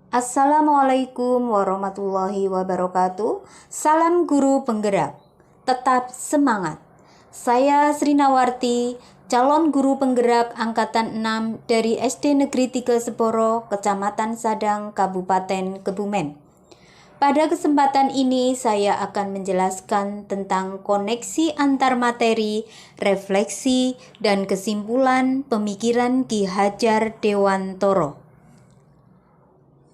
Assalamualaikum warahmatullahi wabarakatuh. Salam guru penggerak. Tetap semangat. Saya Srinawarti, calon guru penggerak angkatan 6 dari SD Negeri 3 Seboro, Kecamatan Sadang, Kabupaten Kebumen. Pada kesempatan ini saya akan menjelaskan tentang koneksi antar materi, refleksi, dan kesimpulan pemikiran Ki Hajar Dewantoro.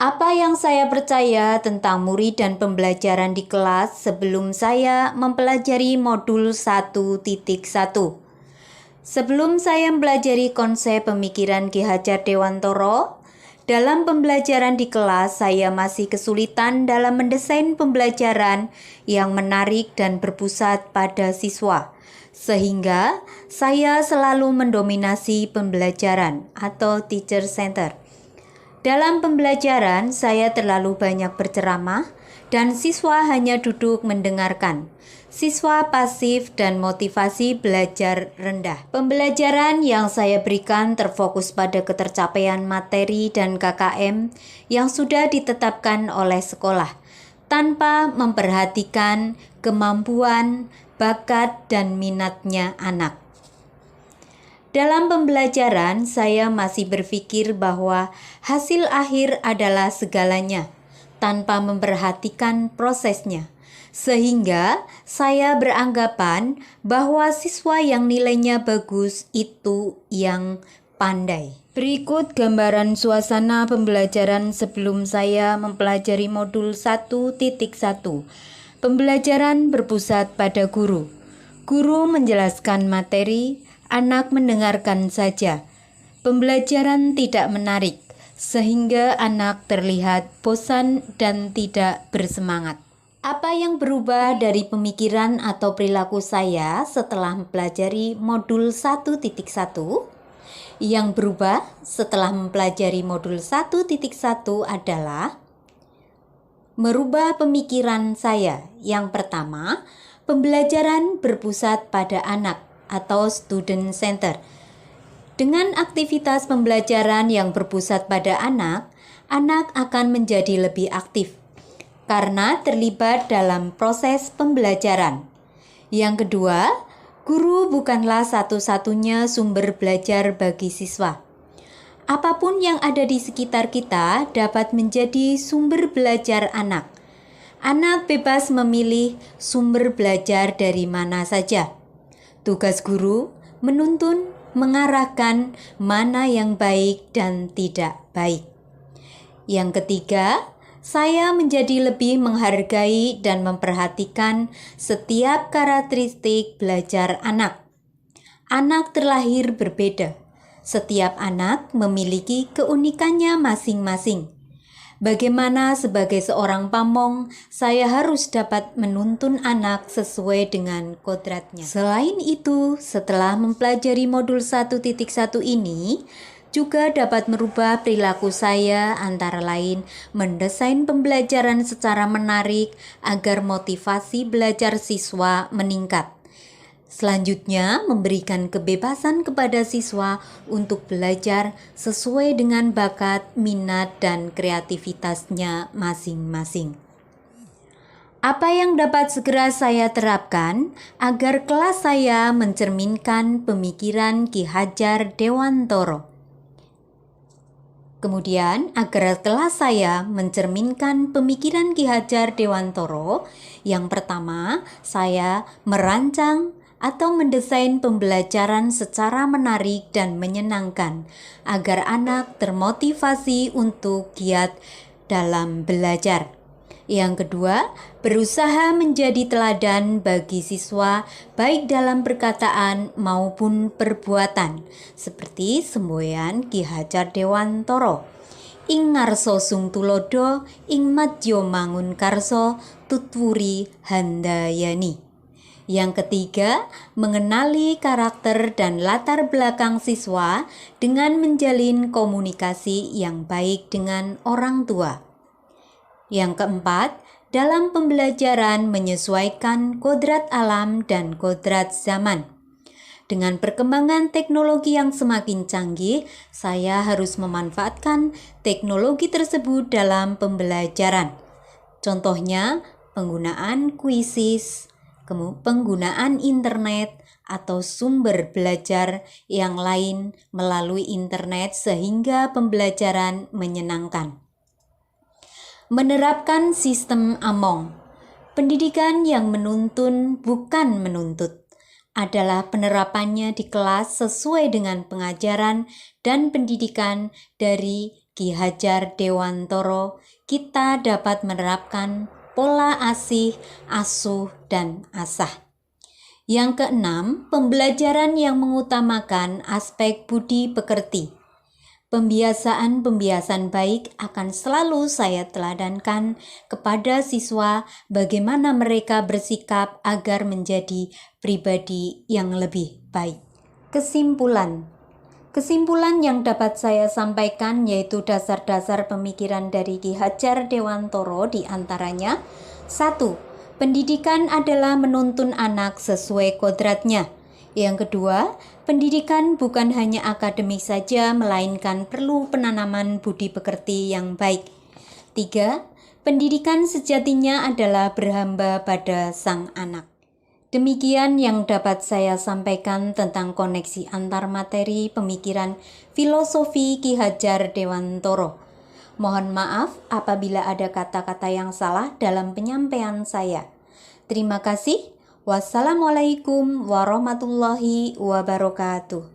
Apa yang saya percaya tentang murid dan pembelajaran di kelas sebelum saya mempelajari modul 1.1. Sebelum saya mempelajari konsep pemikiran Ki Hajar Dewantoro, dalam pembelajaran di kelas saya masih kesulitan dalam mendesain pembelajaran yang menarik dan berpusat pada siswa, sehingga saya selalu mendominasi pembelajaran atau teacher center. Dalam pembelajaran, saya terlalu banyak berceramah dan siswa hanya duduk mendengarkan. Siswa pasif dan motivasi belajar rendah. Pembelajaran yang saya berikan terfokus pada ketercapaian materi dan KKM yang sudah ditetapkan oleh sekolah, tanpa memperhatikan kemampuan, bakat, dan minatnya anak. Dalam pembelajaran, saya masih berpikir bahwa hasil akhir adalah segalanya, tanpa memperhatikan prosesnya. Sehingga saya beranggapan bahwa siswa yang nilainya bagus itu yang pandai. Berikut gambaran suasana pembelajaran sebelum saya mempelajari modul 1.1. Pembelajaran berpusat pada guru. Guru menjelaskan materi, anak mendengarkan saja. Pembelajaran tidak menarik, sehingga anak terlihat bosan dan tidak bersemangat. Apa yang berubah dari pemikiran atau perilaku saya setelah mempelajari modul 1.1? Yang berubah setelah mempelajari modul 1.1 adalah merubah pemikiran saya. Yang pertama, pembelajaran berpusat pada anak atau student center. Dengan aktivitas pembelajaran yang berpusat pada anak, anak akan menjadi lebih aktif karena terlibat dalam proses pembelajaran. Yang kedua, guru bukanlah satu-satunya sumber belajar bagi siswa. Apapun yang ada di sekitar kita dapat menjadi sumber belajar anak. Anak bebas memilih sumber belajar dari mana saja. Tugas guru menuntun, mengarahkan mana yang baik dan tidak baik. Yang ketiga, saya menjadi lebih menghargai dan memperhatikan setiap karakteristik belajar anak. Anak terlahir berbeda. Setiap anak memiliki keunikannya masing-masing. Bagaimana sebagai seorang pamong, saya harus dapat menuntun anak sesuai dengan kodratnya. Selain itu, setelah mempelajari modul 1.1 ini, juga dapat merubah perilaku saya, antara lain mendesain pembelajaran secara menarik agar motivasi belajar siswa meningkat. Selanjutnya, memberikan kebebasan kepada siswa untuk belajar sesuai dengan bakat, minat, dan kreativitasnya masing-masing. Apa yang dapat segera saya terapkan agar kelas saya mencerminkan pemikiran Ki Hajar Dewantoro? Kemudian, agar kelas saya mencerminkan pemikiran Ki Hajar Dewantoro, yang pertama, saya merancang atau mendesain pembelajaran secara menarik dan menyenangkan agar anak termotivasi untuk giat dalam belajar. Yang kedua, berusaha menjadi teladan bagi siswa baik dalam perkataan maupun perbuatan, seperti semboyan Ki Hajar Dewantoro. Ing ngarso sung tulodo, ing madya mangun karso, tutwuri handayani. Yang ketiga, mengenali karakter dan latar belakang siswa dengan menjalin komunikasi yang baik dengan orang tua. Yang keempat, dalam pembelajaran menyesuaikan kodrat alam dan kodrat zaman. Dengan perkembangan teknologi yang semakin canggih, saya harus memanfaatkan teknologi tersebut dalam pembelajaran. Contohnya, penggunaan kuisis, penggunaan internet, atau sumber belajar yang lain melalui internet sehingga pembelajaran menyenangkan. Menerapkan sistem Among. Pendidikan yang menuntun bukan menuntut adalah penerapannya di kelas sesuai dengan pengajaran dan pendidikan dari Ki Hajar Dewantoro. Kita dapat menerapkan pola asih, asuh, dan asah. Yang keenam, pembelajaran yang mengutamakan aspek budi pekerti. Pembiasaan baik akan selalu saya teladankan kepada siswa bagaimana mereka bersikap agar menjadi pribadi yang lebih baik. Kesimpulan yang dapat saya sampaikan yaitu dasar-dasar pemikiran dari Ki Hajar Dewantoro di antaranya 1. Pendidikan adalah menuntun anak sesuai kodratnya. Yang kedua, pendidikan bukan hanya akademik saja, melainkan perlu penanaman budi pekerti yang baik. 3. Pendidikan sejatinya adalah berhamba pada sang anak. Demikian yang dapat saya sampaikan tentang koneksi antar materi pemikiran filosofi Ki Hajar Dewantoro. Mohon maaf apabila ada kata-kata yang salah dalam penyampaian saya. Terima kasih. Wassalamualaikum warahmatullahi wabarakatuh.